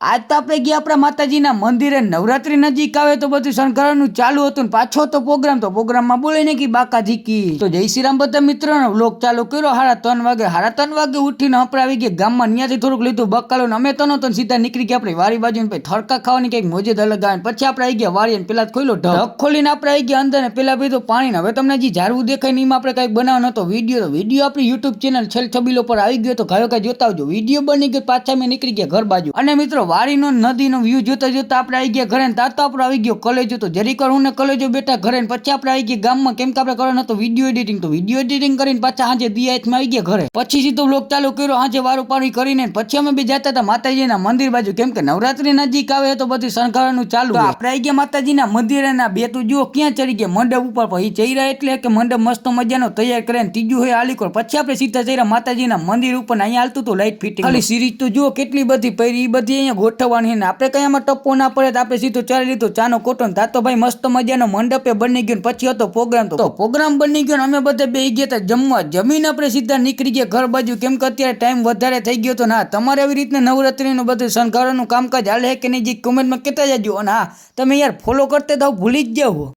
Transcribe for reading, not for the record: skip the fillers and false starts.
આજ તો આપણે ગયા આપણા માતાજીના મંદિરે, નવરાત્રી નજીક આવે તો બધું શણગારવાનું ચાલુ હતું ને પાછો તો પ્રોગ્રામમાં બોલે ને કે બાકાજી કી. તો જય શ્રી રામ બધા મિત્રોનો વ્લોગ ચાલુ કર્યો 3:30 વાગે ઉઠીને આપણે આવી ગયા ગામમાં. ત્યાંથી થોડુંક લીધું બકાલો ને અમે તો નતો સીધા નીકળી ગયા આપણે વારી બાજુ ને થડકા ખાવાની કંઈક મોજે જ અલગ આવે. પછી આપણે આવી ગયા વારી ને પેલા ખોલ્યો ઢક ખોલીને આપણે આવી ગયા અંદર ને પેલા પીધું પાણી. હવે તમને જે ઝાડવું દેખાય ને એમાં આપણે કંઈક બનાવવાનો હતો વિડીયો આપણી યુટ્યુબ ચેનલ છેલ છબીલો પર આવી ગયો તો ગાયો જોતા આવજો. વિડીયો બની ગયો પાછા અમે નીકળી ગયા ઘર બાજુ. અને મિત્રો વારીનો નદીનો વ્યૂ જોતા જોતા આપણે આવી ગયા ઘરે. તાતો આપણે આવી ગયો કલેજો. તો જરીક હું ને કલેજો બેઠા ઘરે. પછી આપણે આવી ગયા ગામમાં, કેમ કે આપણે કરવાનો હતો વિડીયો એડિટિંગ. તો વિડીયો એડિટિંગ કરીને પાછા સાંજે દિયામાં આવી ગયા ઘરે. પછી સીધો વ્લોગ ચાલુ કર્યો સાંજે વારું પાણી કરીને. પછી અમે બી જતા હતા માતાજીના મંદિર બાજુ, કેમ કે નવરાત્રી નજીક આવે તો બધું શણગારવાનું ચાલુ. આપણે આવી ગયા માતાજીના મંદિરે ના બે તું જુઓ ક્યાં ચડી ગયા મંડપ ઉપર. પછી ચડ્યા એટલે કે મંડપ મસ્ત મજાનો તૈયાર કરે ને ત્રીજું હોય આલીકોર. પછી આપણે સીધા ચડ્યા માતાજીના મંદિર ઉપર. અહીંયા હાલતું હતું લાઈટ ફિટિંગ. ખાલી સિરીજ તો જુઓ કેટલી બધી પડી, એ બધી અહીંયા ગોઠવવાની ને આપણે કઈ આમાં ટપ્પો ના પડે તો આપણે સીધું ચાલી લીધું ચાનો કોટન. તાતો ભાઈ મસ્ત મજાનો મંડપે બની ગયો. પછી હતો પ્રોગ્રામ. તો પ્રોગ્રામ બની ગયો. અમે બધા બેસી ગયા હતા જમવા. જમીન આપણે સીધા નીકળી ગયા ઘર બાજુ, કેમ કે અત્યારે ટાઈમ વધારે થઈ ગયો હતો. ના તમારે આવી રીતના નવરાત્રીનું બધું શણગારવાનું કામકાજ હાલે કે નહીં જે કમેન્ટમાં કહેતા જજો. અને હા તમે યાર ફોલો કરતે તો ભૂલી જ જાઓ.